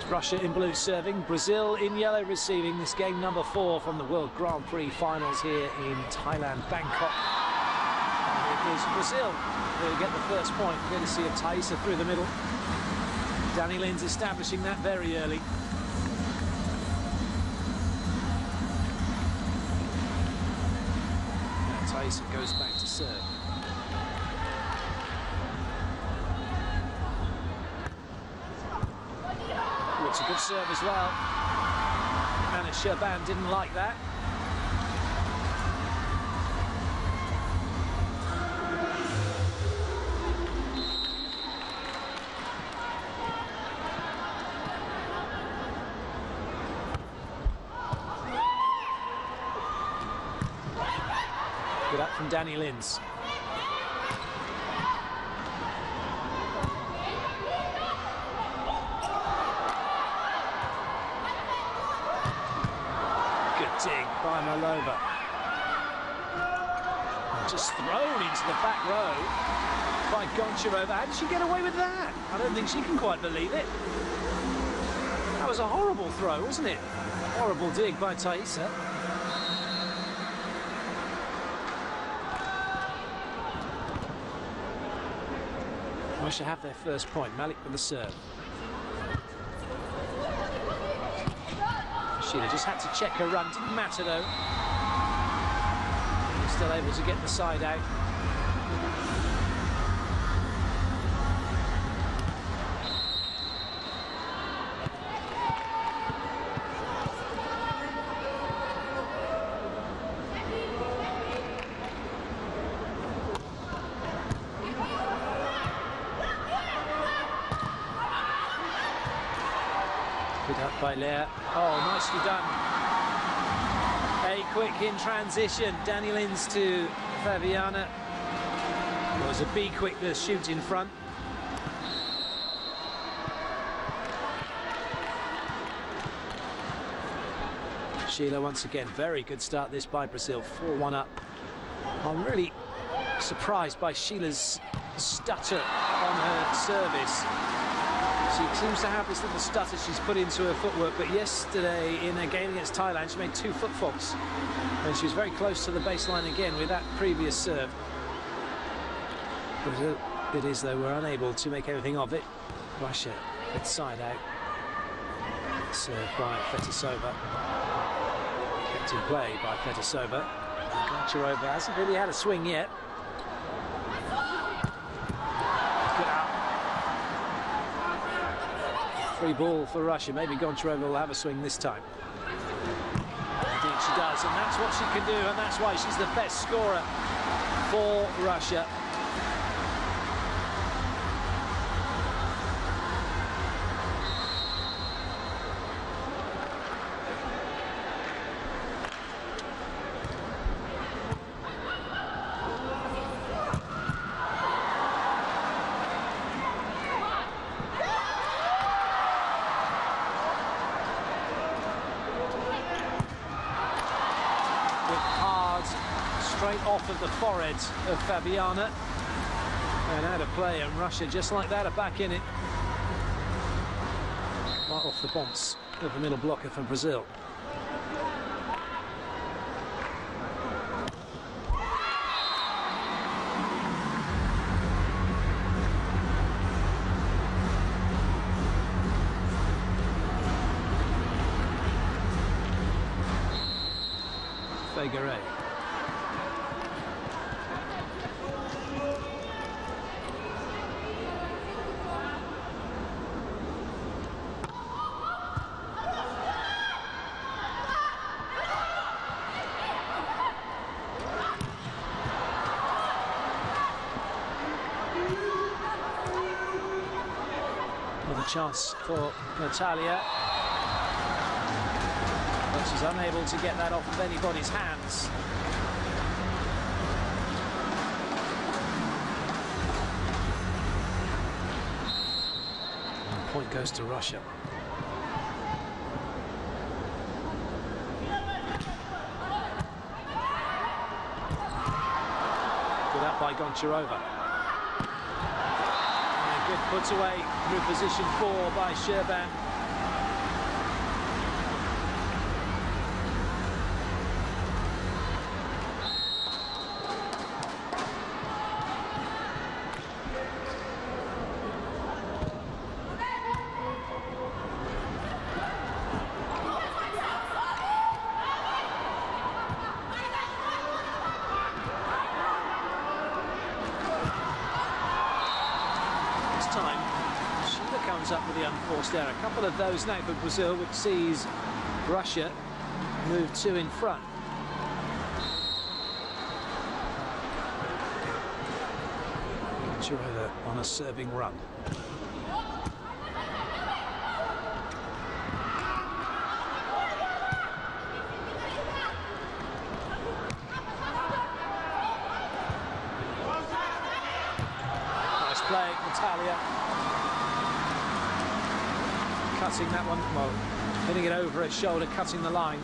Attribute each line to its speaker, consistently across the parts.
Speaker 1: Russia in blue serving, Brazil in yellow receiving. This game number 4 from the World Grand Prix finals here in Thailand, Bangkok. And it is Brazil who get the first point, courtesy of Thaisa through the middle. Danny Lins establishing that very early. Now Thaisa goes back to serve. It's a good serve as well. Anna Sherban didn't like that. Good up from Danny Lins. Dig by Malova. Just thrown into the back row by Goncharova. How did she get away with that? I don't think she can quite believe it. That was a horrible throw, wasn't it? Horrible dig by Thaisa. Russia have their first point. Malik with the serve. Sheila just had to check her run, didn't matter though. Still able to get the side out. Good up by Lea. Oh, nicely done. A quick in transition. Danny Lins to Fabiana. It was a B quick to shoot in front. Sheila once again. Very good start this by Brazil. 4-1 up. I'm really surprised by Sheila's stutter on her service. She seems to have this little stutter she's put into her footwork, but yesterday in a game against Thailand she made 2 foot faults and she was very close to the baseline again with that previous serve. Brazil, it is though, we're unable to make anything of it. Russia, it's side out. Serve by Fetisova. Kept in play by Fetisova. Goncharova hasn't really had a swing yet. Free ball for Russia. Maybe Goncharova will have a swing this time. Indeed she does, and that's what she can do, and that's why she's the best scorer for Russia. Straight off of the forehead of Fabiana and out of play, and Russia just like that are back in it. Right off the bounce of the middle blocker for Brazil. Figueiredo. Chance for Natalia, but she's unable to get that off of anybody's hands. And the point goes to Russia. Good up by Goncharova. Good put away through position 4 by Sherban. time, Sheila comes up with the unforced error. A couple of those now for Brazil, which sees Russia move 2 in front. Chirova on a serving run. Nice play, Natalia. Cutting that one, well, hitting it over its shoulder, cutting the line,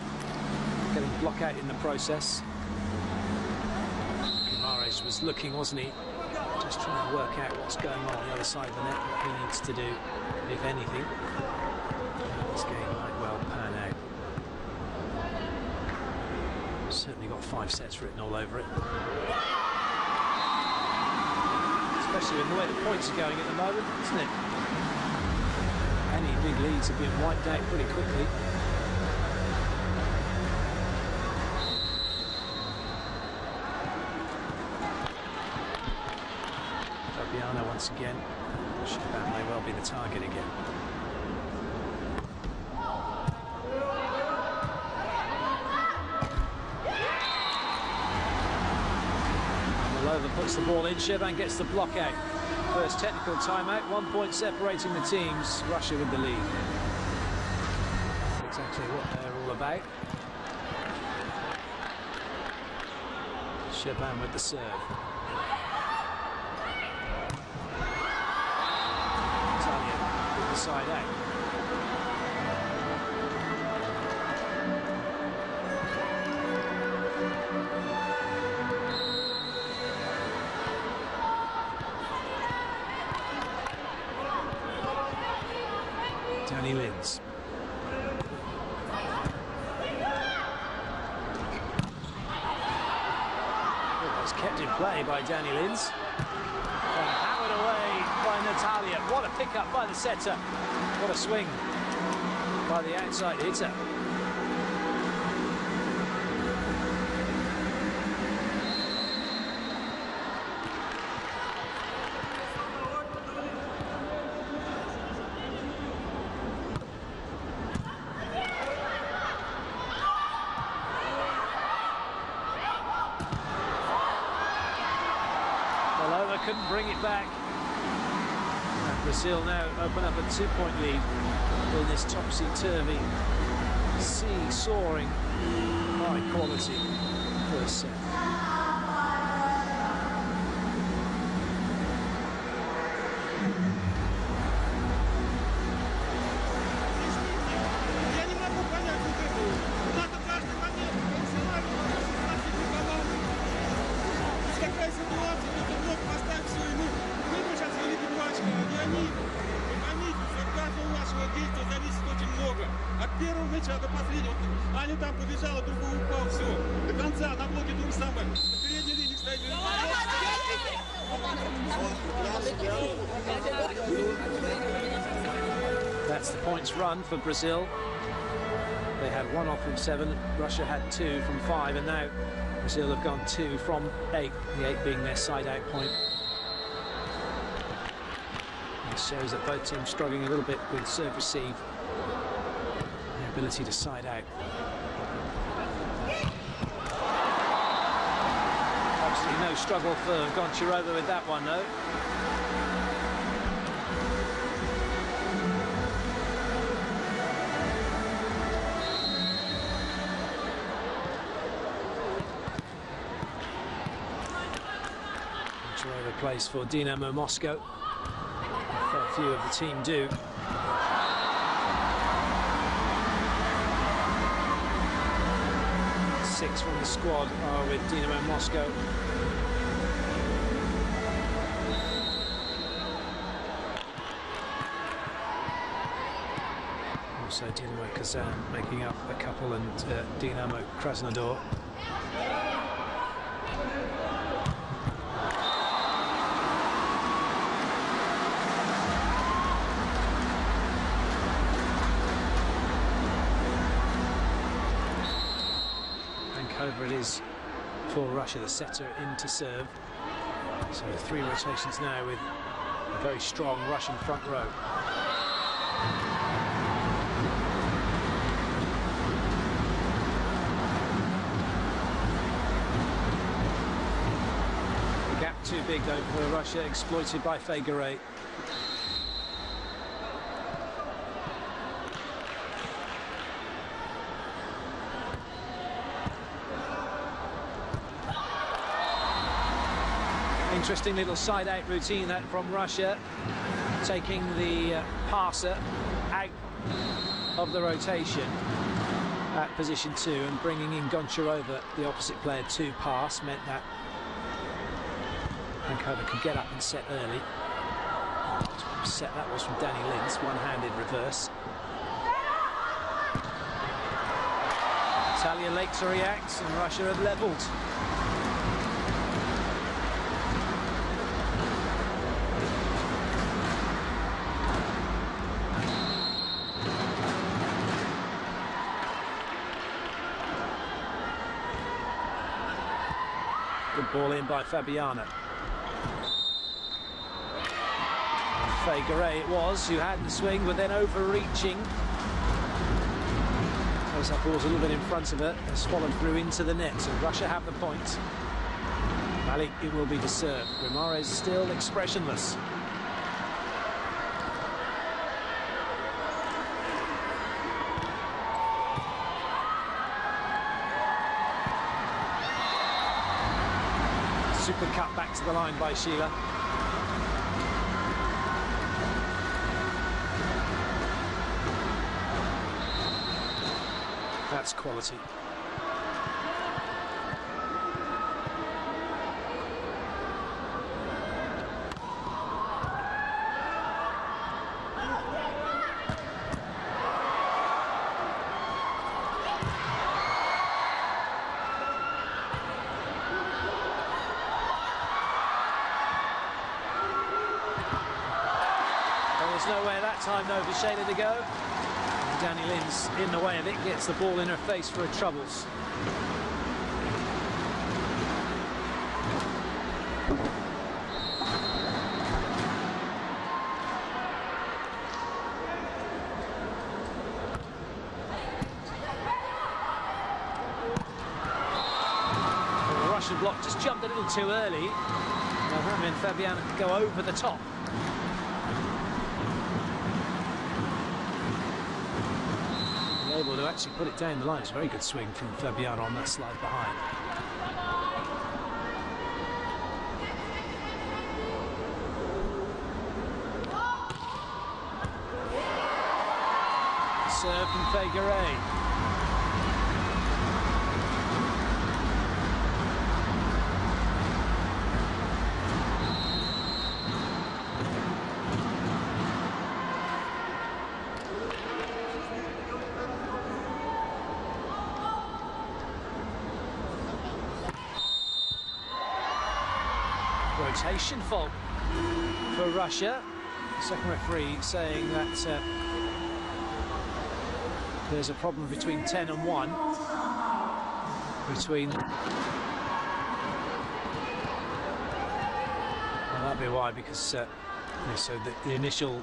Speaker 1: getting block out in the process. Guimaraes was looking, wasn't he? Just trying to work out what's going on the other side of the net, what he needs to do, if anything. This game might well pan out. Certainly got 5 sets written all over it. Especially with the way the points are going at the moment, isn't it? Any big leads have been wiped out pretty quickly. Once again, that may well be the target again. Volleyball puts the ball in, Shevan gets the block out. First technical timeout, 1 point separating the teams, Russia with the lead. That's exactly what they're all about. Shevan with the serve. Side out. Danny Linz. It was kept in play by Danny Linz. Natalia, what a pick-up by the setter. What a swing by the outside hitter. Volleyball couldn't bring it back. Brazil now open up a 2-point lead in this topsy-turvy, sea-soaring, high-quality first set.
Speaker 2: До последнего. Аня там побежала, другой упал, все. До конца, на блоке друг самый. На передней линии стоит.
Speaker 1: That's the points run for Brazil. They had 1 off from 7, Russia had 2 from 5, and now Brazil have gone 2 from 8, the 8 being their side-out point. It shows that both teams struggling a little bit with serve-receive. Ability to side out. Obviously no struggle for Gonchirova with that one, though. Gonchirova plays for Dynamo Moscow. A fair few of the team do. 6 from the squad are with Dynamo Moscow. Also Dynamo Kazan making up a couple, and Dynamo Krasnodar. Over it is for Russia, the setter in to serve. So 3 rotations now with A very strong Russian front row. The gap too big though for Russia, exploited by FIVB. Interesting little side-out routine that from Russia, taking the passer out of the rotation at position 2 and bringing in Goncharova, the opposite player, to pass, meant that Pankova could get up and set early. Set that was from Danny Lins, one-handed reverse. Italia late to react, and Russia have levelled. Good ball in by Fabiana. FIVB it was, who had the swing, but then overreaching. As that ball's a little bit in front of her, has followed through into the net, so Russia have the point. Malik, it will be the serve. Grimarez still expressionless. Super cut back to the line by Sheila. That's quality. There's nowhere that time though for Sheila to go. Danny Lins in the way of it, gets the ball in her face for her troubles. The Russian block just jumped a little too early. And Fabiana could go over the top. Able to actually put it down the line. It's a very good swing from Fabiana on that slide behind. Serve from FIVB. Rotation fault for Russia. Second referee saying that there's a problem between 10 and 1. Between... Well, that'd be why, because so the initial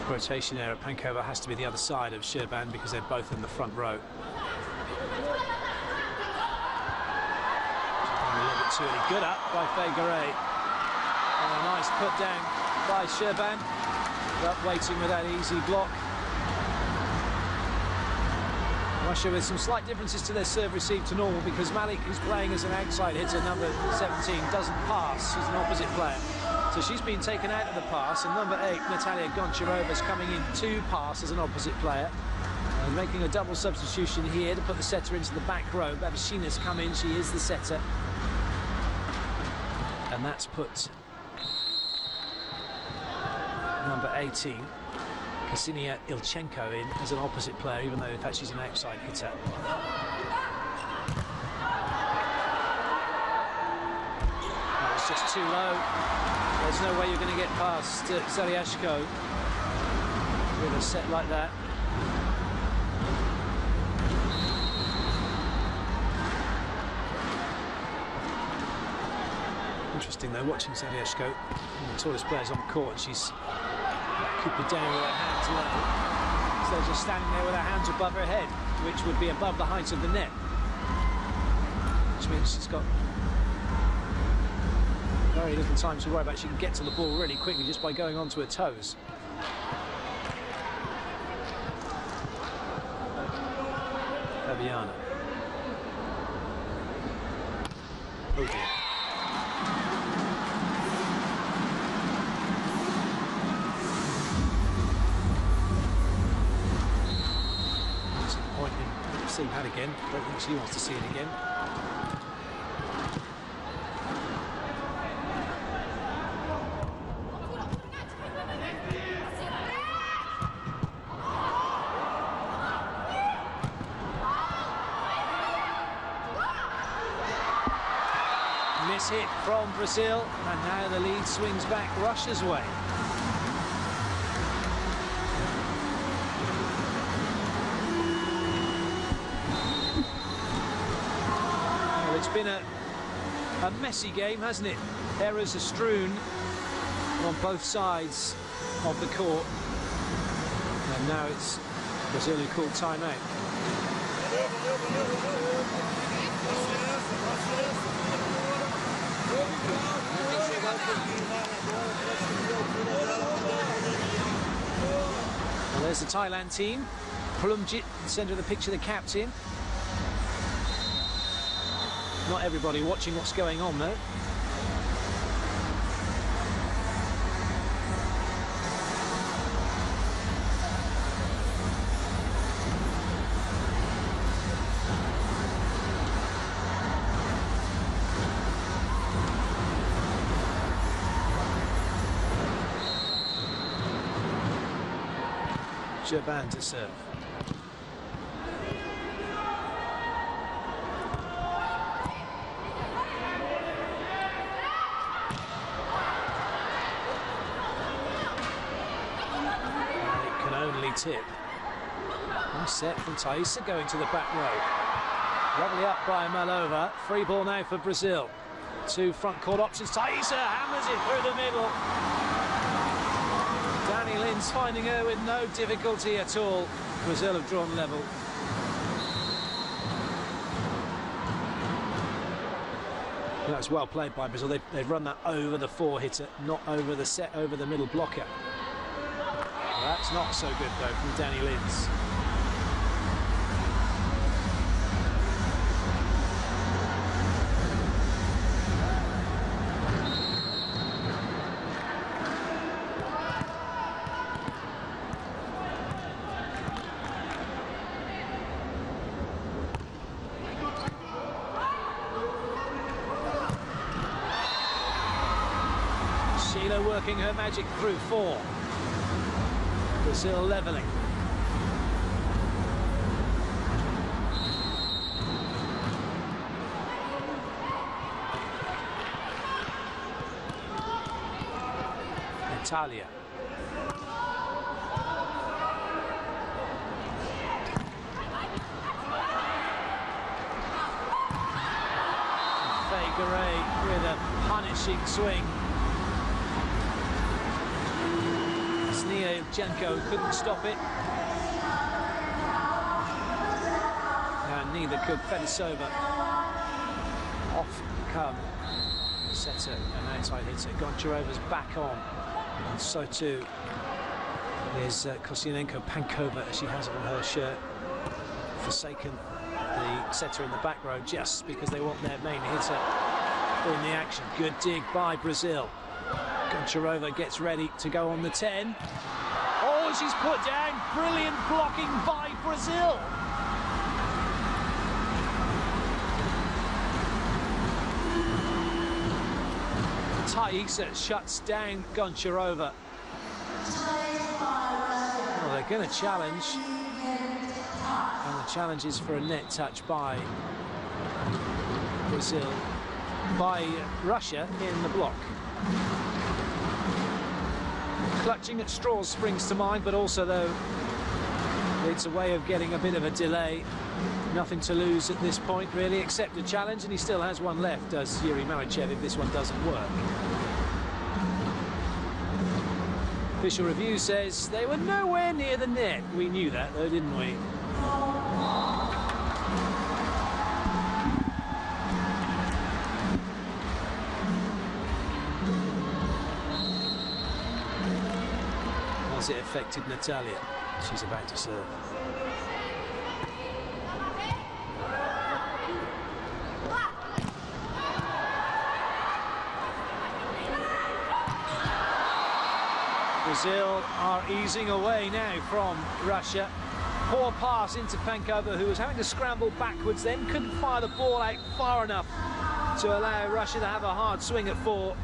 Speaker 1: rotation there at Pankova has to be the other side of Sherban because they're both in the front row. Too early. Good up by FIVB. And a nice put down by Sherban. But waiting with that easy block. Russia with some slight differences to their serve receive to normal because Malik, who's playing as an outside hitter, number 17, doesn't pass. She's an opposite player. So she's been taken out of the pass, and number 8, Natalia Goncharova, is coming in to pass as an opposite player. And making a double substitution here to put the setter into the back row. Babashina's come in, she is the setter. And that's put number 18, Ksenia Ilchenko, in as an opposite player, even though in fact she's an outside hitter. It's just too low. There's no way you're going to get past Zariashko with a set like that. Interesting though, watching Zawieszko, one of the tallest players on the court, and she's keeping down with her hands low. So just standing there with her hands above her head, which would be above the height of the net. Which means she's got very little time to worry about. She can get to the ball really quickly just by going onto her toes. Fabiana. Oh dear. Disappointing to see that again. Don't think she wants to see it again. Miss hit from Brazil, and now the lead swings back Russia's way. Well, it's been a messy game, hasn't it? Errors are strewn on both sides of the court, and now it's Brazil who called timeout. Well, there's the Thailand team. Plumjit, centre of the picture, the captain. Not everybody watching what's going on though. Japan to serve. And it can only tip. Nice set from Thaisa going to the back row. Lovely up by Malova. Free ball now for Brazil. Two front court options. Thaisa hammers it through the middle. Danny Lins finding her with no difficulty at all. Brazil have drawn level. That's well played by Brazil. They've run that over the four-hitter, not over the set, over the middle blocker. Well, that's not so good, though, from Danny Lins. Working her magic through four. Brazil levelling. Italia. Faye with a punishing swing. Janko couldn't stop it, and neither could Fedisova. Off come setter and outside hitter. Goncharova's back on, and so too is Kosciuszko Pankova, as she has it on her shirt. Forsaken the setter in the back row just because they want their main hitter in the action. Good dig by Brazil. Goncharova gets ready to go on the 10. Oh, she's put down. Brilliant blocking by Brazil. Thaisa shuts down Goncharova. Well, they're going to challenge. And the challenge is for a net touch by Brazil, by Russia in the block. Clutching at straws springs to mind, but also, though, it's a way of getting a bit of a delay Nothing to lose at this point, really, except a challenge, and he still has one left, does Yuri Marichev, if this one doesn't work. Official review says they were nowhere near the net. We knew that, though, didn't we? Has it affected Natalia? She's about to serve. Brazil are easing away now from Russia. Poor pass into Pankova, who was having to scramble backwards, then couldn't fire the ball out far enough to allow Russia to have a hard swing at 4.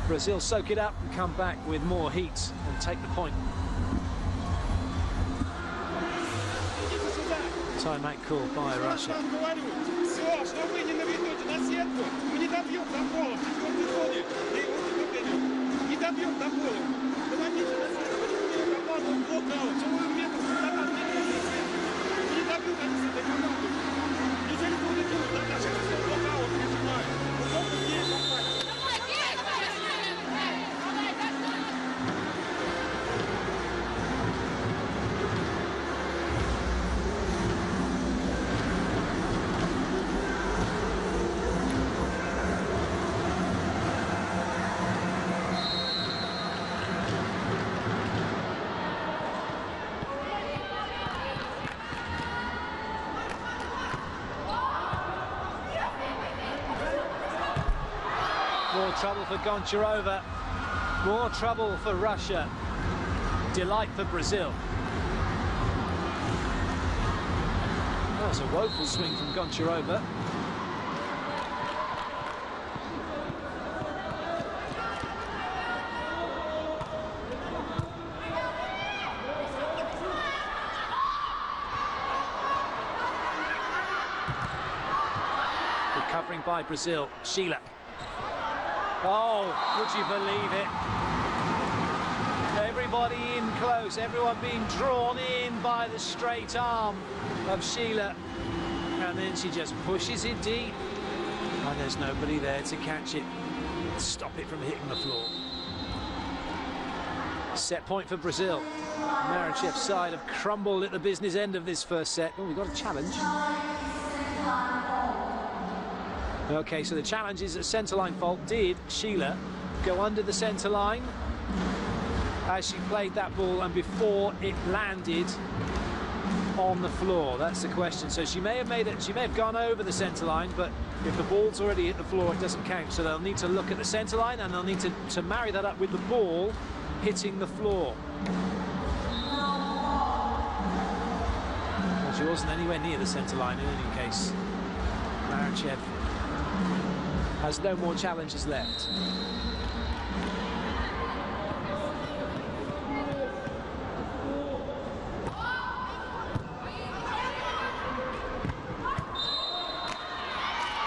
Speaker 1: Brazil soak it up and come back with more heat and take the point. Timeout called by Russia. More trouble for Goncharova, more trouble for Russia, delight for Brazil. That was a woeful swing from Goncharova. Recovering by Brazil, Sheila. Oh, would you believe it? Everybody in close, everyone being drawn in by the straight arm of Sheila. And then she just pushes it deep. And there's nobody there to catch it, stop it from hitting the floor. Set point for Brazil. Marichev's side have crumbled at the business end of this first set. Oh, we've got a challenge. Okay, so the challenge is a centerline fault. Did Sheila go under the centre line as she played that ball and before it landed on the floor? That's the question. So she may have made it, she may have gone over the centre line, but if the ball's already hit the floor, it doesn't count. So they'll need to look at the centre line and they'll need to marry that up with the ball hitting the floor. Well, she wasn't anywhere near the centre line in any case. Marichev has no more challenges left.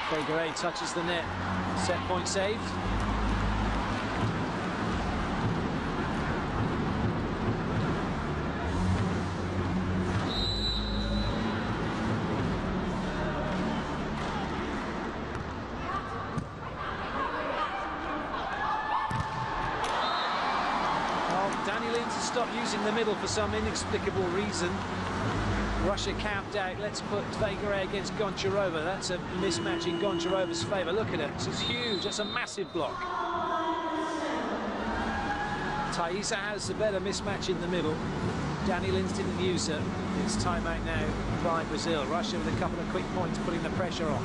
Speaker 1: Figueroa touches the net. Set point saved. Stop using the middle for some inexplicable reason. Russia camped out. Let's put Figueroa against Goncharova. That's a mismatch in Goncharova's favour. Look at it. She's huge. That's a massive block. Thaisa has the better mismatch in the middle. Danny Lins didn't use her. It's timeout now by Brazil. Russia with a couple of quick points putting the pressure on.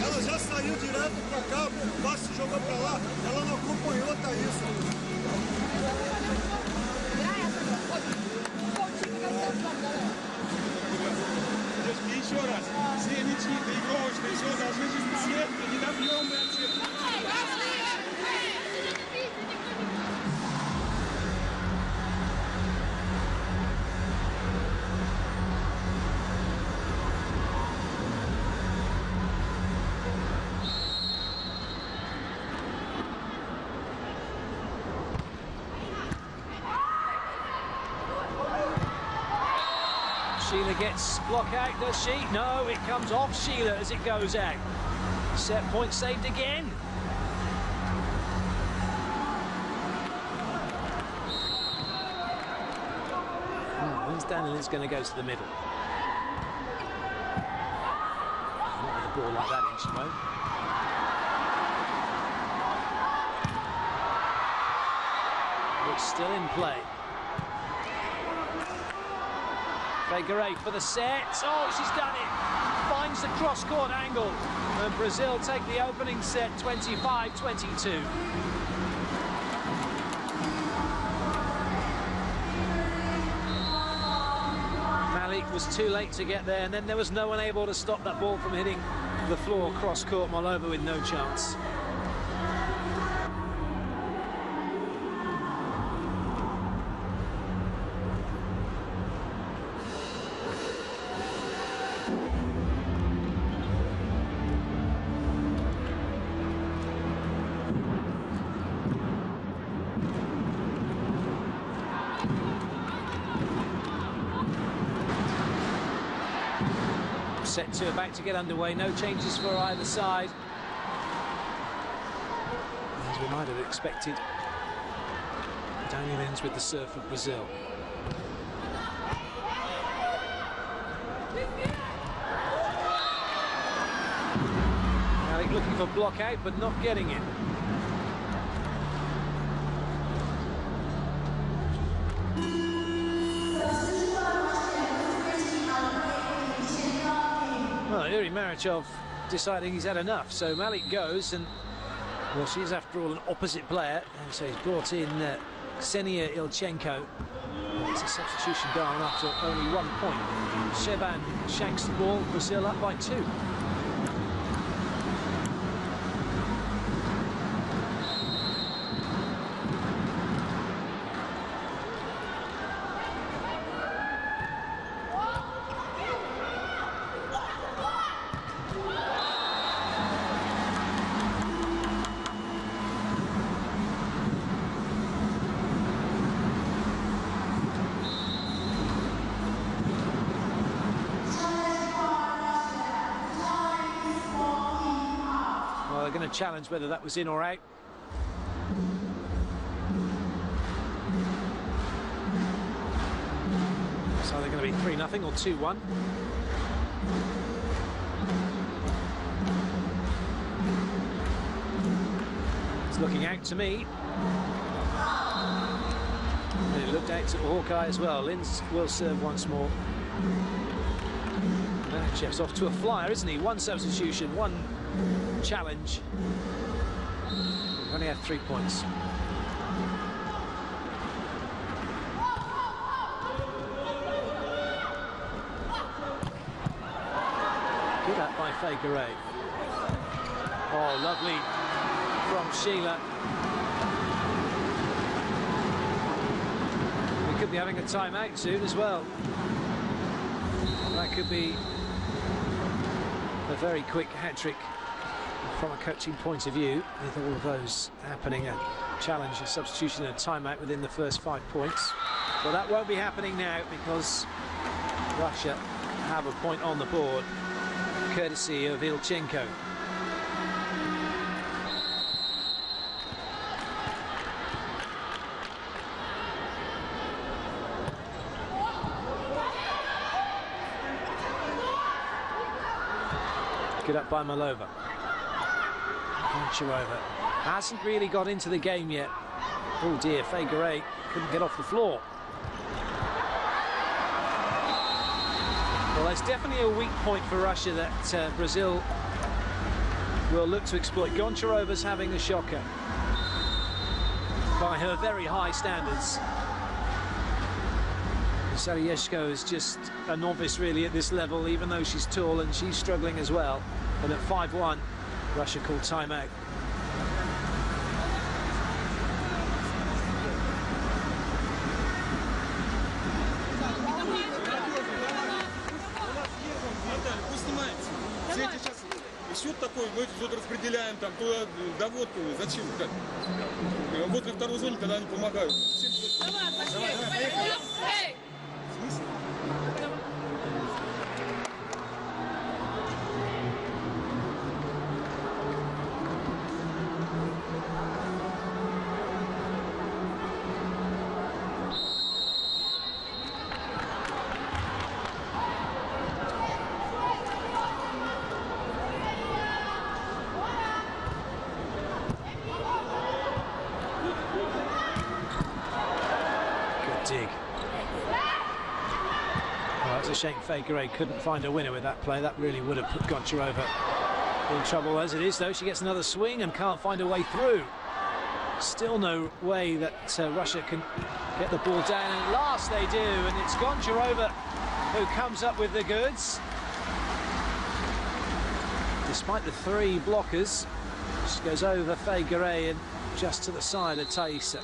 Speaker 3: Ela já saiu direto para cá, o passe jogou para lá, ela não acompanhou a Thaisa.
Speaker 2: Еще раз, все ничьи тренировочные, все должны быть светлые, не добьемные от всех.
Speaker 1: Sheila gets block out, does she? No, it comes off Sheila as it goes out. Set point saved again. When's Daniel's going to go to the middle? Not with a ball like that in, she won't. It's still in play. Figueiredo for the set. Oh, she's done it. Finds the cross-court angle. And Brazil take the opening set 25-22. Malik was too late to get there, and then there was no one able to stop that ball from hitting the floor cross-court. Moldova with no chance. Set two about to get underway, no changes for either side. As we might have expected, Daniel ends with the serve for Brazil. Malik looking for block out, but not getting it. Well, Yuri Marichov deciding he's had enough, so Malik goes, and well, she's after all an opposite player, and so he's brought in Ksenia Ilchenko. It's a substitution down after only 1 point. Sheban shanks the ball, Brazil up by 2. Going to challenge whether that was in or out. So they're going to be 3-0 or 2-1. It's looking out to me. And it looked out to Hawkeye as well. Linz will serve once more. Chef's off to a flyer, isn't he? 1 substitution, 1 challenge. Only had 3 points. Good up by Figueiredo. Oh, lovely from Sheila. We could be having a timeout soon as well. That could be a very quick hat-trick from a coaching point of view, with all of those happening. A challenge, a substitution and a timeout within the first 5 points. Well, that won't be happening now because Russia have a point on the board, courtesy of Ilchenko. Good up by Moldova. Goncharova hasn't really got into the game yet. Oh dear, Figueiredo couldn't get off the floor. Well, there's definitely a weak point for Russia that Brazil will look to exploit. Goncharova's having a shocker by her very high standards. Sarieshko is just a novice really at this level, even though she's tall, and she's struggling as well. And at 5-1, Russia called timeout.
Speaker 2: Счет такой, мы тут распределяем там туда доводку. Зачем? Вот на второй зоне, когда они помогают.
Speaker 1: dig. Well, it's a shame FIVB couldn't find a winner with that play. That really would have put Goncharova in trouble. As it is, though, she gets another swing and can't find a way through. Still no way that Russia can get the ball down, and at last they do, and it's Goncharova who comes up with the goods. Despite the 3 blockers, she goes over FIVB and just to the side of Thaisa.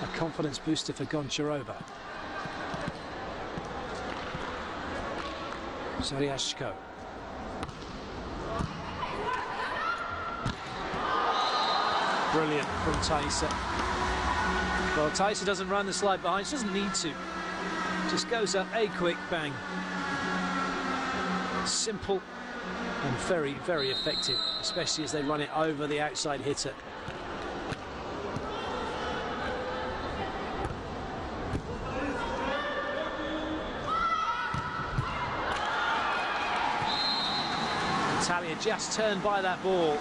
Speaker 1: A confidence booster for Goncharova. Zaryashko. Brilliant from Thaisa. Well, Thaisa doesn't run the slide behind. She doesn't need to. Just goes up, a quick bang. Simple and very, very effective, especially as they run it over the outside hitter. Natalia just turned by that ball.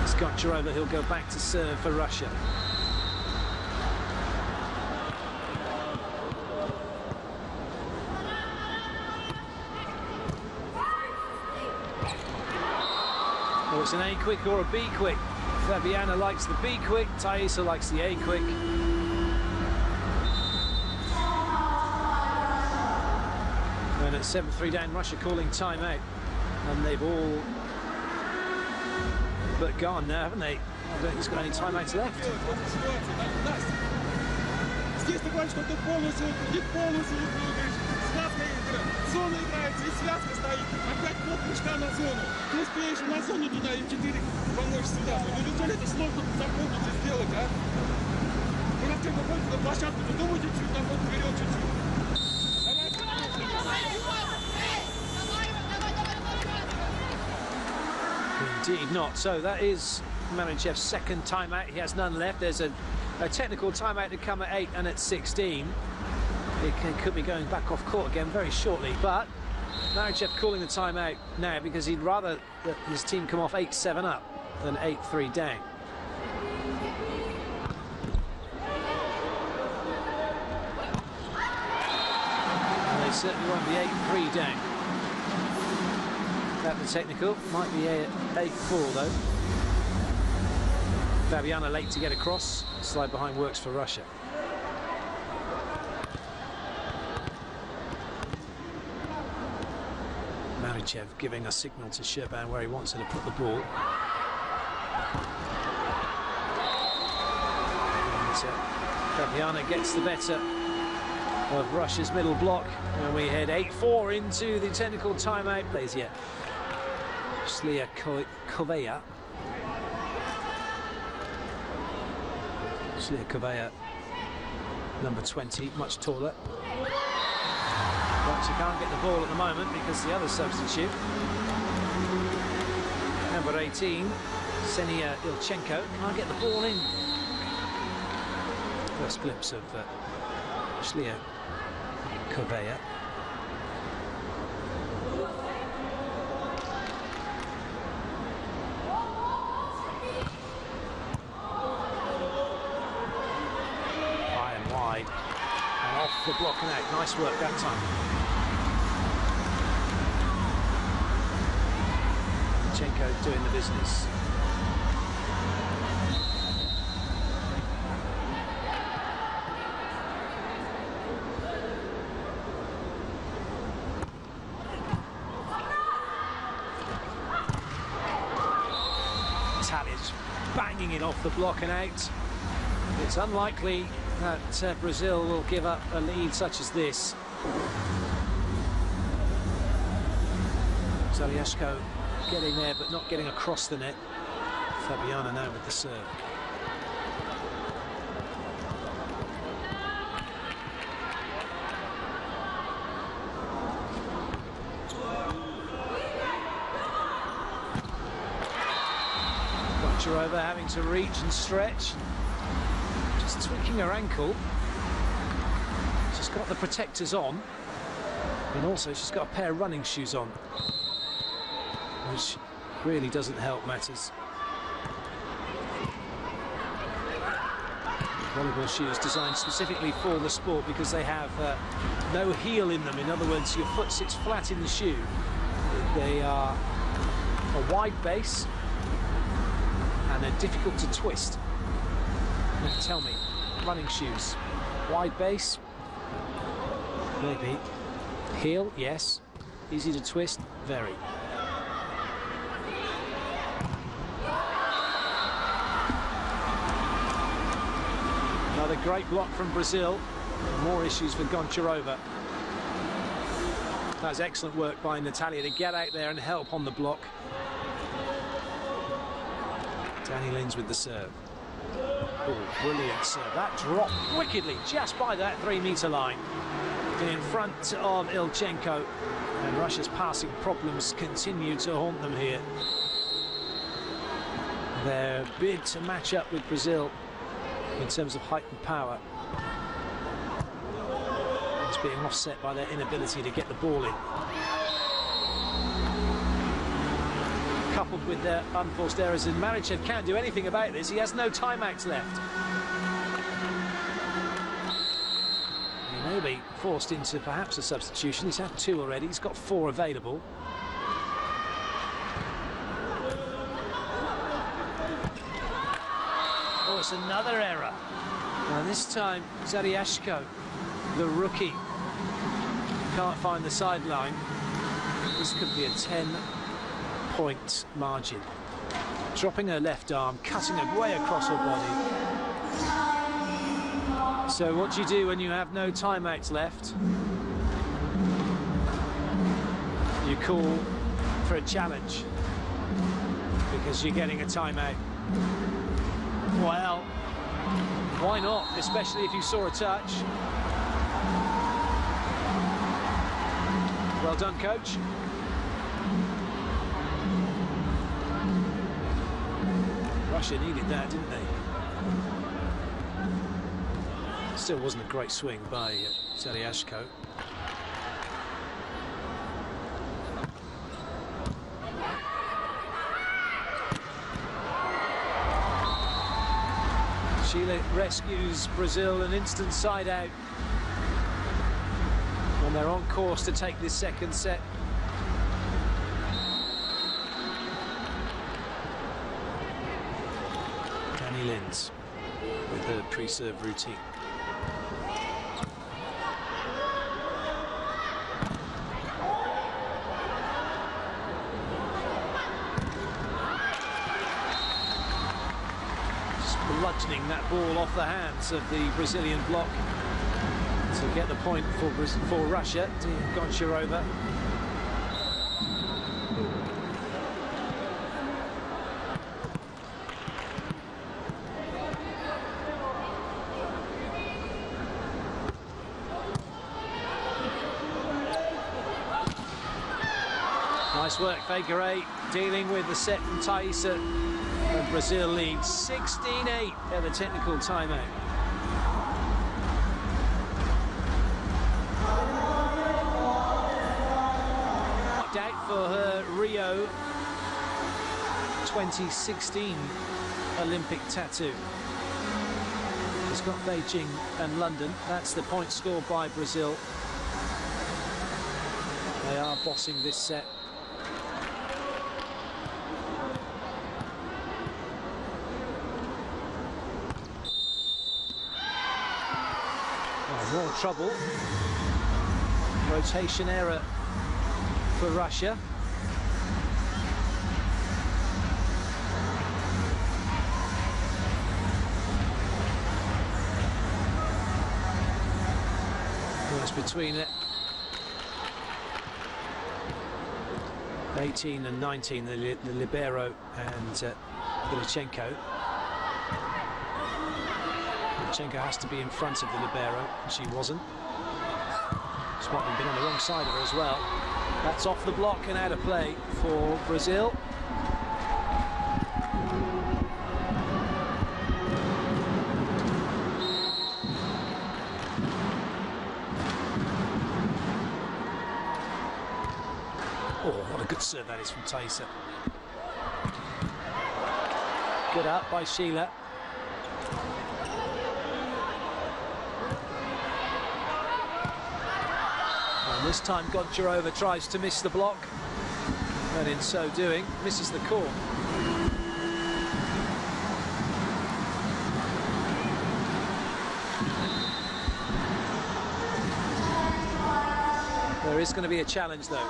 Speaker 1: It's Goncharova who'll go back to serve for Russia. Oh, it's an A quick or a B quick. Fabiana likes the B quick, Thaisa likes the A quick. And at 7-3 down, Russia calling timeout. And they've all but gone now, haven't they? I don't think there's got any timeouts left.
Speaker 2: Здесь такое, что ты полностью выиграешь. Связка игра. Зона играется, и связка стоит. Опять ход прыжка на зону. Ты успеешь на зону туда и 4 помочь сюда. Ну неужели это сложно запомнить и сделать, а? Вы как только выходите на площадку, то думайте чуть на ход вперед чуть-чуть.
Speaker 1: Indeed not. So that is Marichev's second timeout. He has none left. There's a technical timeout to come at 8 and at 16. He could be going back off court again very shortly. But Marichev calling the timeout now because he'd rather that his team come off 8-7 up than 8-3 down. And they certainly won't be 8-3 down. That the technical might be 8-4 though. Fabiana late to get across. Slide behind works for Russia. Marichev giving a signal to Sherban where he wants her to put the ball. And Fabiana gets the better of Russia's middle block, and we head 8-4 into the technical timeout. Plays yet. Sliakovaya. Sliakovaya, number 20, much taller. But she can't get the ball at the moment because the other substitute, number 18, Senia Ilchenko, can't get the ball in. First glimpse of Sliakovaya. The block and out. Nice work that time. Chenko doing the business. Italians banging it off the block and out. It's unlikely that Brazil will give up a lead such as this. Zaryashko getting there but not getting across the net. Fabiana now with the serve. Goncharova having to reach and stretch. Just tweaking her ankle. She's got the protectors on, and also she's got a pair of running shoes on, which really doesn't help matters. Volleyball shoes designed specifically for the sport because they have no heel in them. In other words, your foot sits flat in the shoe. They are a wide base and they're difficult to twist. Now tell me, running shoes, wide base, maybe. Heel, yes. Easy to twist, very. Another great block from Brazil. More issues for Goncharova. That was excellent work by Natalia to get out there and help on the block. Danny Lins with the serve. Oh, brilliant serve. That dropped wickedly just by that 3-meter line. In front of Ilchenko. And Russia's passing problems continue to haunt them here. Their bid to match up with Brazil in terms of height and power is being offset by their inability to get the ball in. Coupled with their unforced errors, and Marichev can't do anything about this. He has no timeouts left. He may be forced into perhaps a substitution. He's had 2 already. He's got 4 available. Oh, it's another error. And this time, Zaryashko, the rookie, can't find the sideline. This could be a 10-point margin. Dropping her left arm, cutting her way across her body. So what do you do when you have no timeouts left? You call for a challenge because you're getting a timeout. Well, why not? Especially if you saw a touch. Well done, coach. Russia needed that, didn't they? Still wasn't a great swing by Zaryashko. Sheila rescues Brazil an instant side out. And they're on course to take this second set. Danny Lins with her pre-serve routine. Bludgeoning that ball off the hands of the Brazilian block to get the point for Russia. Goncharova. Nice work, Figueiredo, dealing with the set from Thaisa. And Brazil leads 16-8 at the technical timeout. Knocked out for her Rio 2016 Olympic tattoo. She's got Beijing and London. That's the point scored by Brazil. They are bossing this set. More trouble. Rotation error for Russia. It's between 18 and 19, the libero and Ilchenko. Ilchenko has to be in front of the libero, and she wasn't. Spotman been on the wrong side of her as well. That's off the block and out of play for Brazil. Oh, what a good serve that is from Thaisa. Good up by Sheila. This time Goncharova tries to miss the block, and in so doing misses the court. There is going to be a challenge though.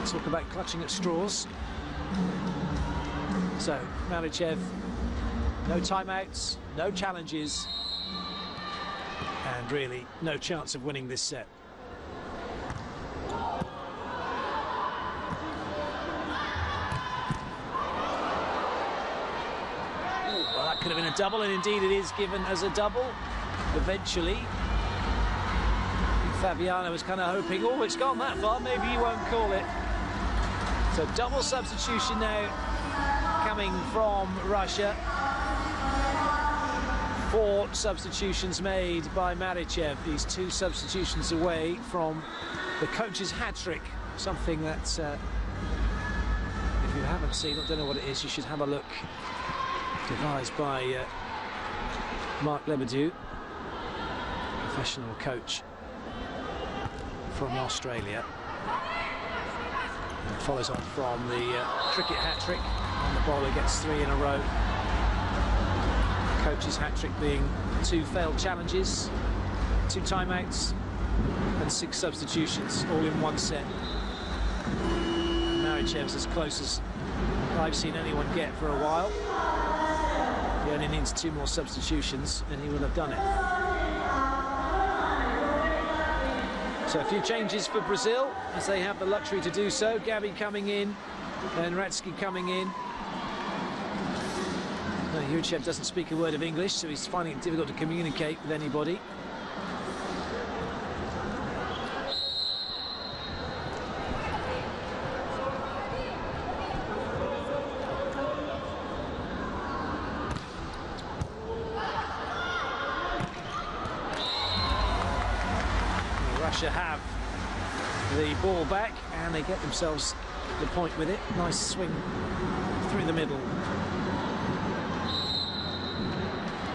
Speaker 1: Talk about clutching at straws. So Marichev, no timeouts, no challenges, and really no chance of winning this set. Well, that could have been a double, and indeed it is given as a double eventually. Fabiano was kind of hoping, oh, it's gone that far, maybe he won't call it. So double substitution now coming from Russia. 4 substitutions made by Marichev. He's 2 substitutions away from the coach's hat-trick, something that, if you haven't seen, I don't know what it is, you should have a look. Devised by Marc Lebedew, professional coach from Australia. And follows on from the cricket hat-trick, and the bowler gets 3 in a row. Coach's hat-trick being 2 failed challenges, 2 timeouts, and 6 substitutions, all in 1 set. Marichev's as close as I've seen anyone get for a while. He only needs 2 more substitutions, and he will have done it. So a few changes for Brazil, as they have the luxury to do so. Gabi coming in, and Ratsky coming in. Yurchev doesn't speak a word of English, so he's finding it difficult to communicate with anybody. Russia have the ball back, and they get themselves the point with it. Nice swing through the middle.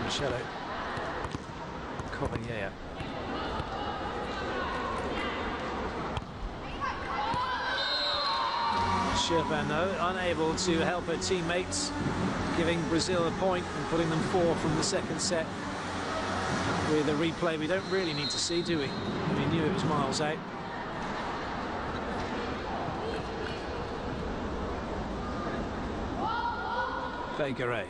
Speaker 1: Marcelo Correa. Shervano unable to help her teammates, giving Brazil a point and putting them 4 from the second set. With a replay we don't really need to see, do we? We knew it was miles out. Fegare.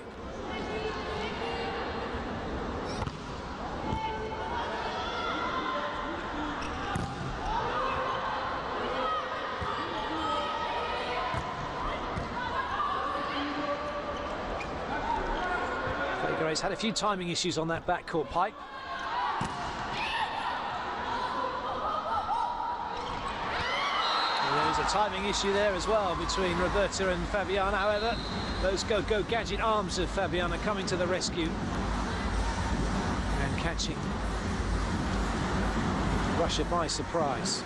Speaker 1: Fegare's had a few timing issues on that backcourt pipe. There's a timing issue there as well between Roberta and Fabiana. However, those go gadget arms of Fabiana coming to the rescue and catching Russia by surprise.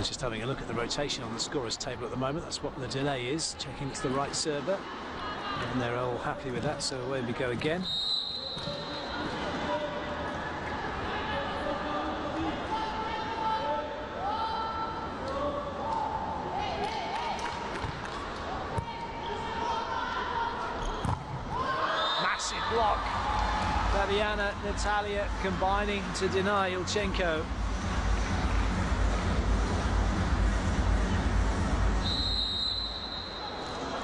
Speaker 1: Just having a look at the rotation on the scorer's table at the moment. That's what the delay is, checking it's the right server, and they're all happy with that, so away we go again. Massive block. Fabiana, Natalia combining to deny Yulchenko.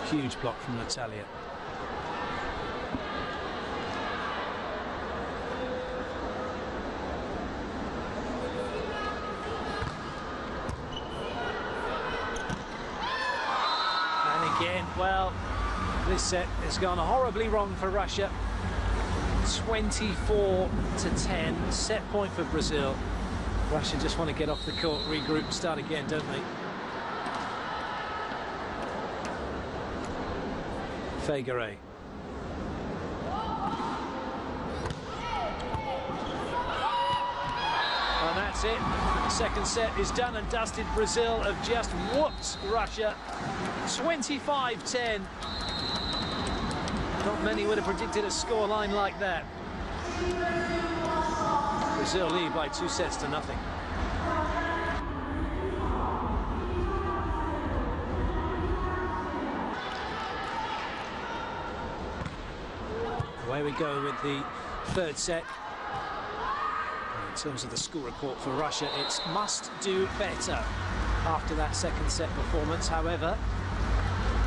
Speaker 1: Huge block from Natalia. again. Well, this set has gone horribly wrong for Russia. 24-10, set point for Brazil. Russia just want to get off the court, regroup, start again, don't they? FIVB. And that's it. The second set is done and dusted. Brazil have just whooped Russia 25-10. Not many would have predicted a scoreline like that. Brazil lead by 2-0. Away we go with the third set. In terms of the score report for Russia, it's must do better after that second set performance. However,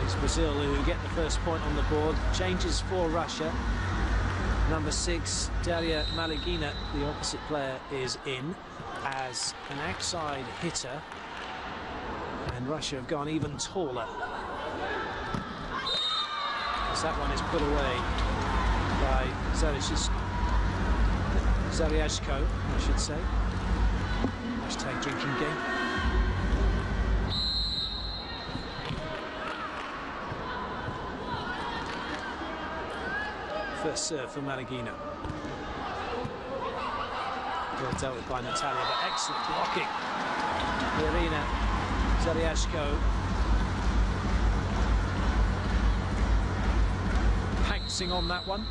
Speaker 1: it's Brazil who get the first point on the board. Changes for Russia. Number 6, Daria Malagina, the opposite player, is in as an outside hitter. And Russia have gone even taller. As that one is put away by Zariashko, I should say. Hashtag drinking game. First serve for Malagina. Well dealt with by Natalia, but excellent blocking. Irina Zariashko. Pouncing on that one.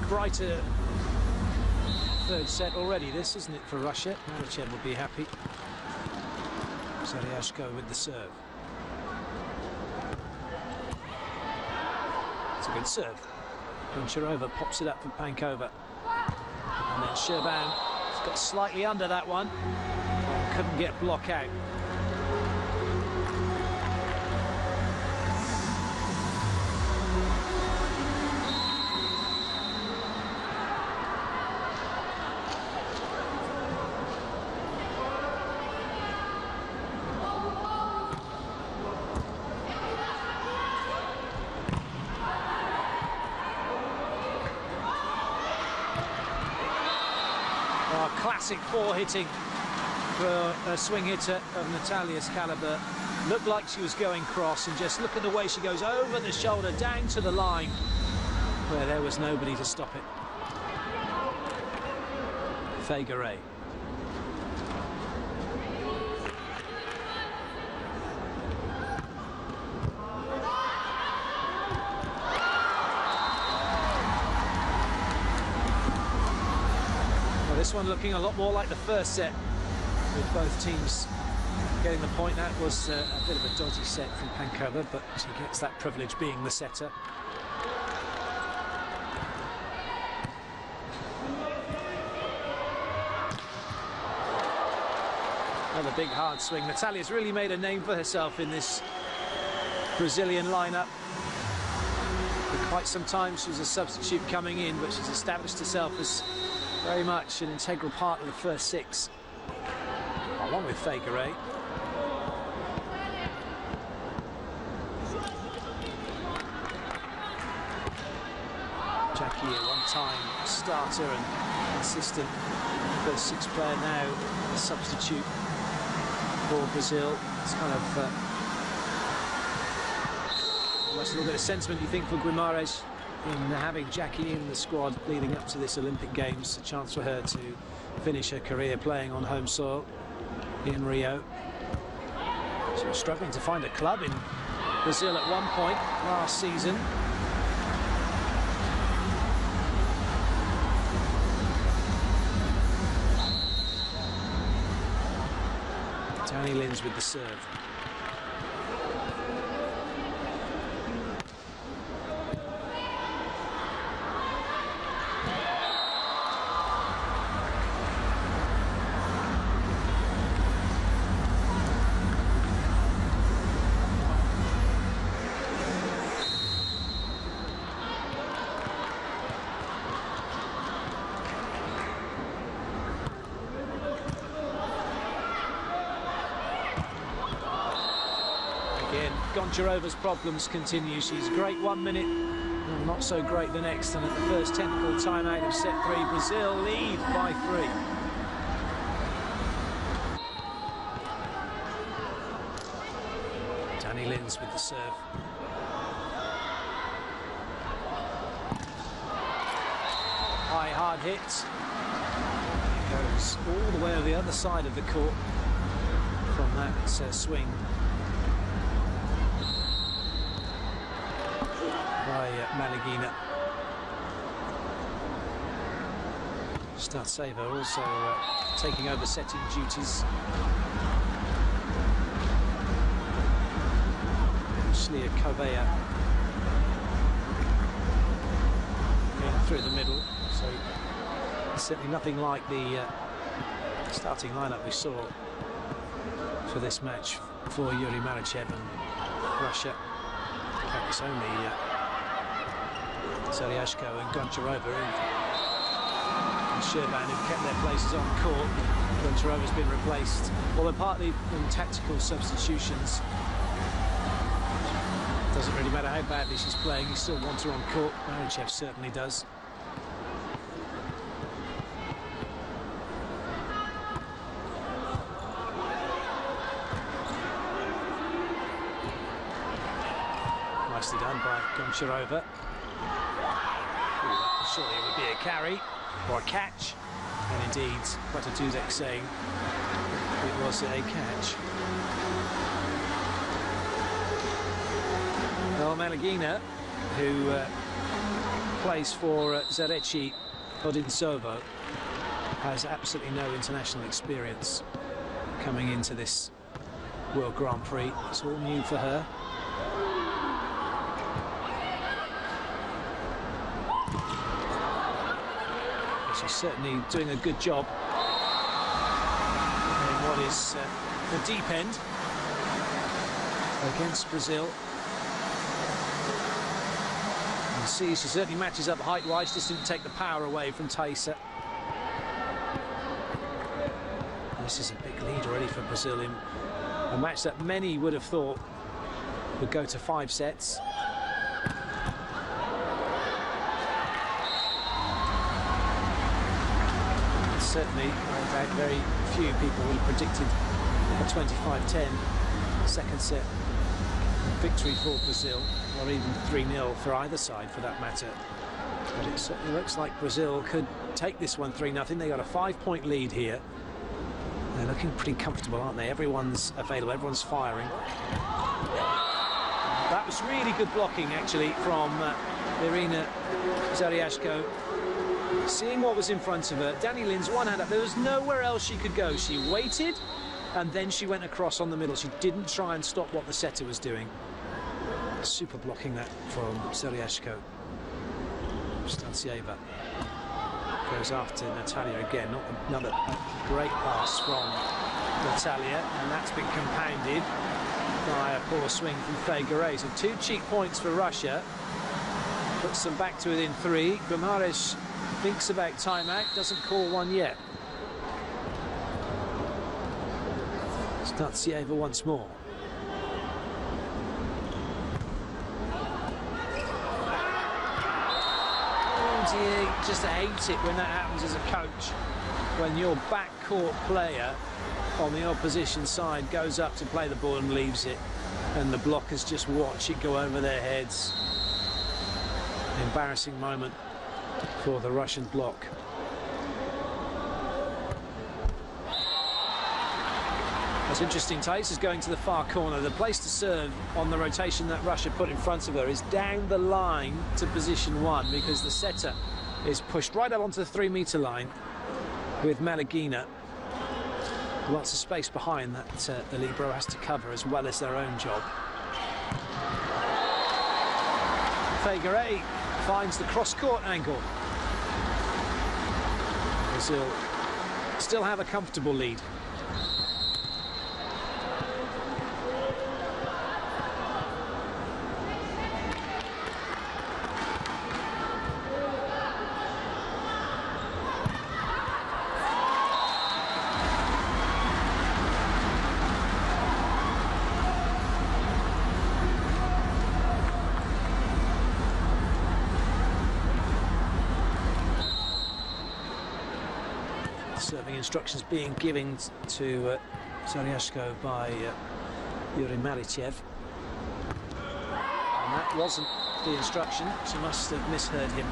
Speaker 1: Brighter third set already, this, isn't it, for Russia? Marichev will be happy. Zariashko with the serve. It's a good serve. Goncharova pops it up for Pankova. And then Sherban has got slightly under that one. Couldn't get block out. Classic four hitting for a swing hitter of Natalia's calibre. Looked like she was going cross, and just look at the way she goes over the shoulder down to the line where there was nobody to stop it. FIVB. This one looking a lot more like the first set, with both teams getting the point. That was a bit of a dodgy set from Pankova, but she gets that privilege being the setter. Another big hard swing. Natalia's really made a name for herself in this Brazilian lineup. For quite some time she was a substitute coming in, but she's established herself as very much an integral part of the first six, along with FIVB. Jackie, a one-time starter and consistent first six player, now a substitute for Brazil. It's kind of almost a little bit of sentiment, you think, for Guimarães in having Jackie in the squad leading up to this Olympic Games. A chance for her to finish her career playing on home soil in Rio. She was struggling to find a club in Brazil at one point last season. Danny Lins with the serve. Goncharova's problems continue. She's great 1 minute, and not so great the next. And at the first technical timeout of set 3, Brazil lead by 3. Danny Lins with the serve. High, hard hit. It goes all the way on the other side of the court from that swing. By Malagina. Startseva also taking over setting duties. Shlia Kovea going through the middle, so certainly nothing like the starting lineup we saw for this match for Yuri Marichev and Russia. It's only Zaryashko and Goncharova and Sherban who've kept their places on court. Goncharova's been replaced, although partly in tactical substitutions. Doesn't really matter how badly she's playing, you still want her on court. Marichev certainly does. Nicely done by Goncharova. Surely it would be a carry or a catch, and indeed Kwatatuzek saying it was a catch. Well, Malagina, who plays for Zarechi Odintsovo, has absolutely no international experience coming into this World Grand Prix. It's all new for her. She's certainly doing a good job in what is the deep end against Brazil. You see, she certainly matches up height-wise, just didn't take the power away from Thaisa. This is a big lead already for Brazil in a match that many would have thought would go to 5 sets. Certainly, very few people would have predicted a 25-10 second set victory for Brazil, or even 3-0 for either side for that matter. But it certainly looks like Brazil could take this one 3-0. They got a 5-point lead here. They're looking pretty comfortable, aren't they? Everyone's available, everyone's firing. That was really good blocking, actually, from Irina Zaryashko. Seeing what was in front of her, Danny Lins one hand up, there was nowhere else she could go. She waited and then she went across on the middle. She didn't try and stop what the setter was doing. Super blocking that from Zaryashko. Stantsieva goes after Natalia again. Another great pass from Natalia, and that's been compounded by a poor swing from Fegare. So 2 cheap points for Russia. Puts them back to within 3. Guimaraes thinks about timeout, doesn't call one yet. Stantsieva once more. Oh dear, just hate it when that happens as a coach. When your backcourt player on the opposition side goes up to play the ball and leaves it, and the blockers just watch it go over their heads. Embarrassing moment for the Russian block. That's interesting. Thais is going to the far corner. The place to serve on the rotation that Russia put in front of her is down the line to position 1, because the setter is pushed right up onto the 3-meter line with Malagina. Lots of space behind that the libero has to cover as well as their own job. FIVB finds the cross-court angle. Brazil still have a comfortable lead. Serving instructions being given to Zaryashko by Yuri Marichev. And that wasn't the instruction. She must have misheard him.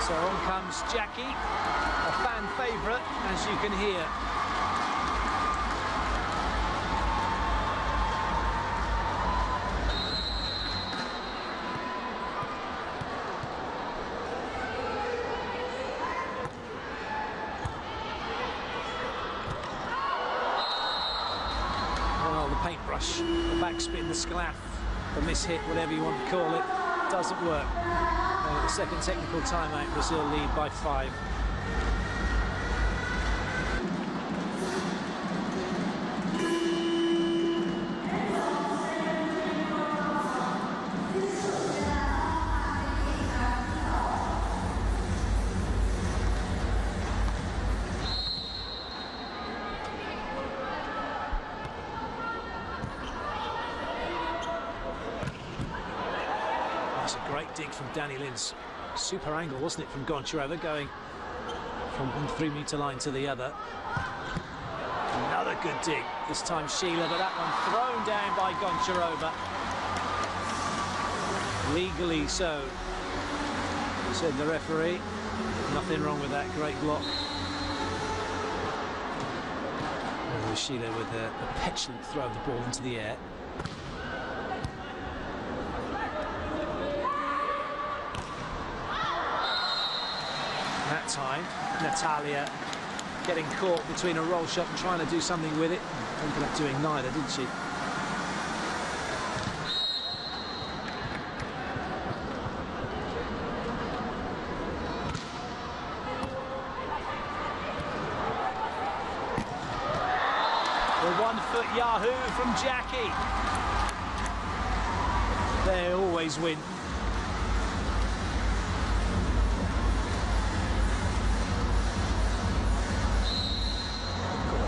Speaker 1: So on comes Jackie, a fan favourite, as you can hear. Paintbrush, the backspin, the sclaf, the mishit, whatever you want to call it, doesn't work. And at the second technical timeout, Brazil lead by 5. That's a great dig from Danny Lin's. Super angle, wasn't it, from Goncharova, going from one 3-metre line to the other. Another good dig, this time Sheila, but that one thrown down by Goncharova. Legally so, said the referee. Nothing wrong with that, great block. And Sheila with a petulant throw of the ball into the air. That time, Natalia getting caught between a roll shot and trying to do something with it. Ended up doing neither, did she? The 1-foot Yahoo from Jackie. They always win.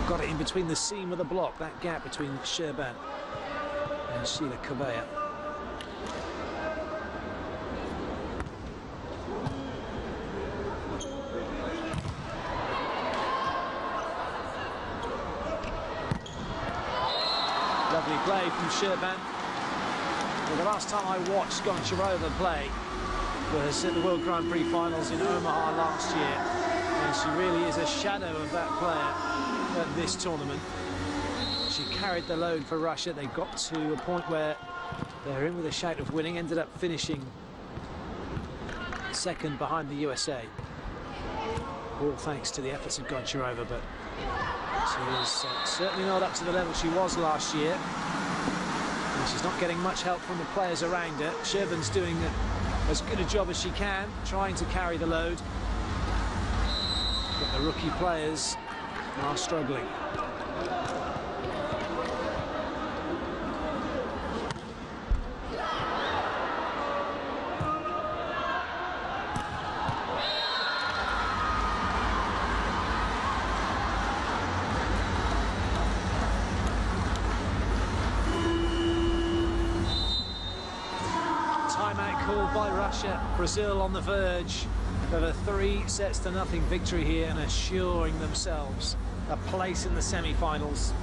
Speaker 1: Got it in between the seam of the block, that gap between Sherban and Sheila Kobea. Lovely play from Sherban. Well, the last time I watched Goncharova play was at the World Grand Prix finals in Omaha last year, and she really is a shadow of that player at this tournament. She carried the load for Russia. They got to a point where they're in with a shout of winning, ended up finishing second behind the USA. All thanks to the efforts of Goncharova, but she was certainly not up to the level she was last year. And she's not getting much help from the players around her. Sherban's doing as good a job as she can, trying to carry the load. But the rookie players are struggling. Timeout called by Russia. Brazil on the verge of a 3-0 victory here and assuring themselves a place in the semi-finals.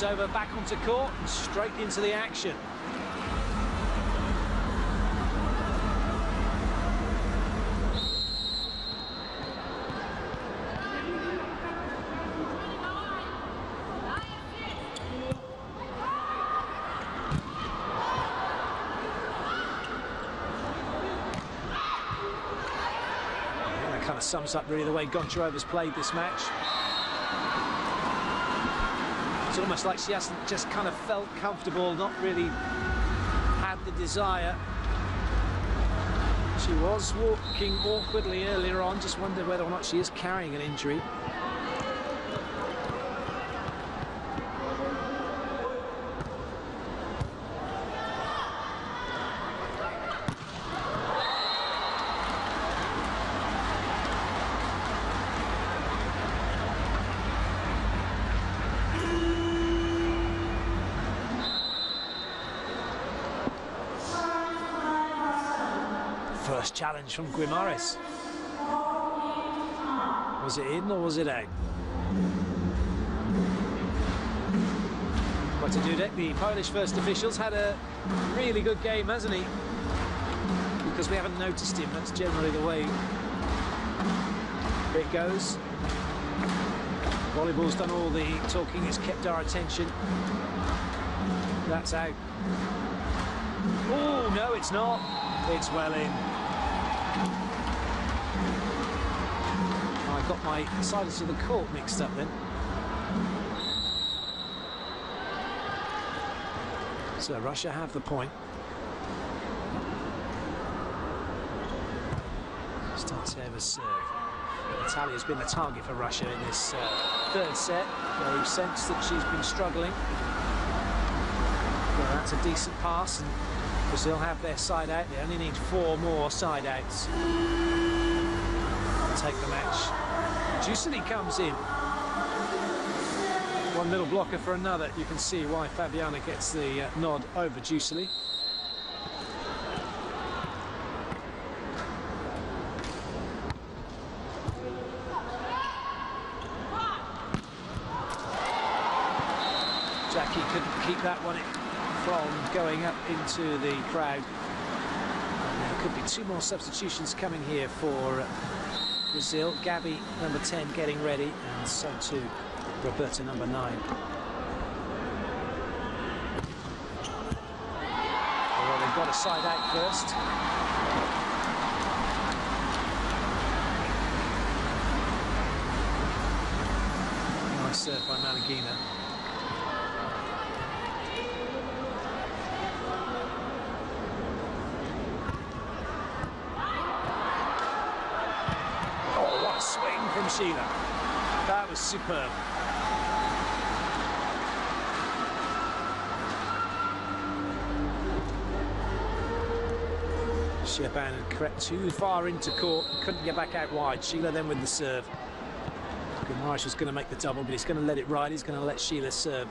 Speaker 1: over, back onto court, and straight into the action. Kind of sums up really the way Goncharova's played this match. It's almost like she hasn't just kind of felt comfortable, not really had the desire. She was walking awkwardly earlier on, just wondered whether or not she is carrying an injury. First challenge from Guimares. Was it in or was it out? What to do, Dudek? The Polish first officials had a really good game, hasn't he? Because we haven't noticed him. That's generally the way it goes. Volleyball's done all the talking, it's kept our attention. That's out. Oh, no, it's not. It's well in. I got my sides of the court mixed up then. So Russia have the point. Stanceva's serve. Natalia's been the target for Russia in this third set. They sense that she's been struggling. Well, that's a decent pass, and Brazil have their side out. They only need 4 more side outs to take the match. Giussoli comes in. One little blocker for another. You can see why Fabiana gets the nod over Giussoli. Jackie couldn't keep that one from going up into the crowd. And there could be 2 more substitutions coming here for Brazil. Gabby, number 10, getting ready, and so too Roberta, number 9. Well, they've got a side out first. Nice serve by Malagina. From Sheila. That was superb. Sheban had crept too far into court, couldn't get back out wide. Sheila then with the serve. Guimares was going to make the double, but he's going to let it ride. He's going to let Sheila serve.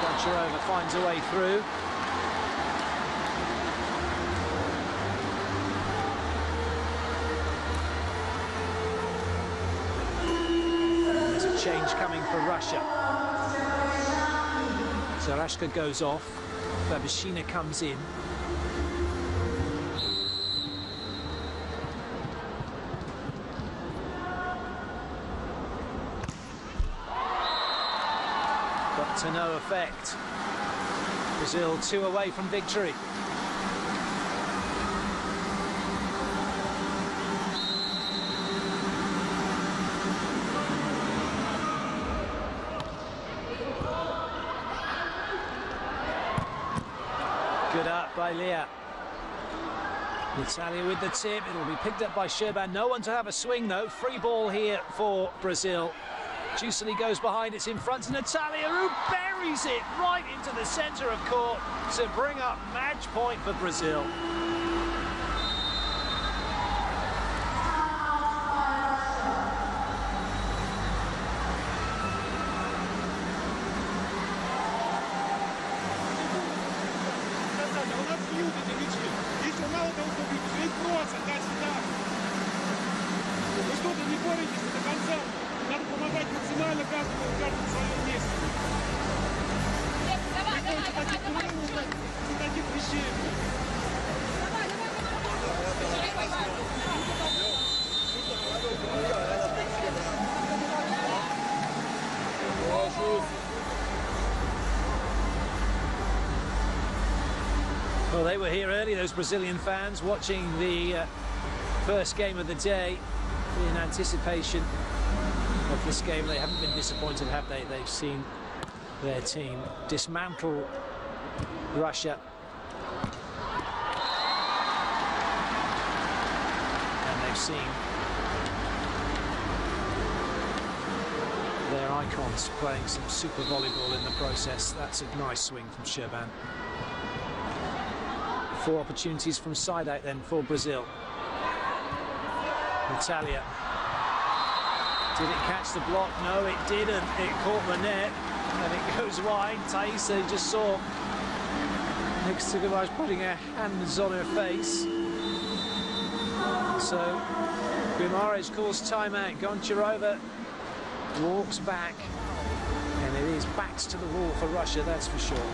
Speaker 1: Goncharova finds a way through. Change coming for Russia. Zarashka goes off. Babashina comes in. But to no effect. Brazil 2 away from victory. Good up by Leah. Natalia with the tip. It'll be picked up by Sheban. No one to have a swing though. Free ball here for Brazil. Giussoli goes behind. It's in front to Natalia, who buries it right into the centre of court to bring up match point for Brazil.
Speaker 2: что-то не боретесь до конца. Надо помогать максимально каждому в своем месте. Приходится таких турниров и таких вещей.
Speaker 1: Well, they were here early, those Brazilian fans, watching the first game of the day in anticipation of this game. They haven't been disappointed, have they? They've seen their team dismantle Russia. And they've seen their icons playing some super volleyball in the process. That's a nice swing from Sherban. 4 opportunities from side out then for Brazil. Natalia. Did it catch the block? No, it didn't. It caught the net and it goes wide. Thaisa just saw Nixtigavage putting her hands on her face. So Guimarães calls timeout. Goncharova walks back and it is backs to the wall for Russia, that's for sure.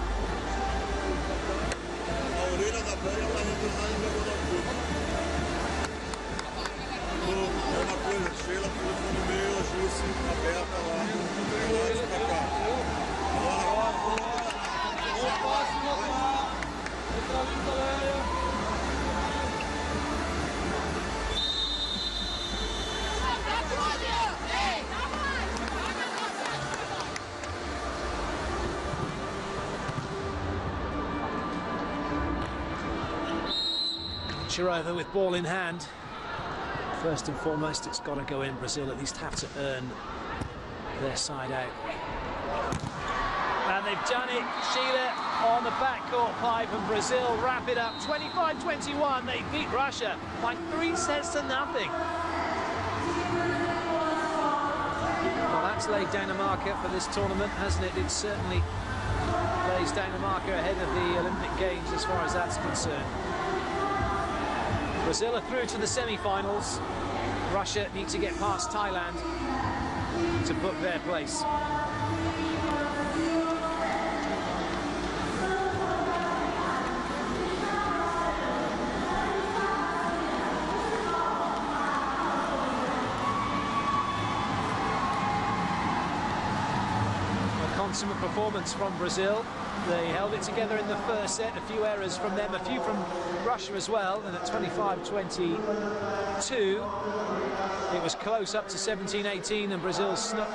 Speaker 1: Goncharova with ball in hand. First and foremost, it's got to go in. Brazil at least have to earn their side out. And they've done it. Sheila on the backcourt pipe, and Brazil wrap it up. 25-21. They beat Russia by 3 sets to nothing. Well, that's laid down a marker for this tournament, hasn't it? It certainly lays down a marker ahead of the Olympic Games as far as that's concerned. Brazil are through to the semi-finals. Russia need to get past Thailand to book their place. A consummate performance from Brazil. They held it together in the first set, a few errors from them, a few from Russia as well, and at 25-22 it was close up to 17-18 and Brazil snuck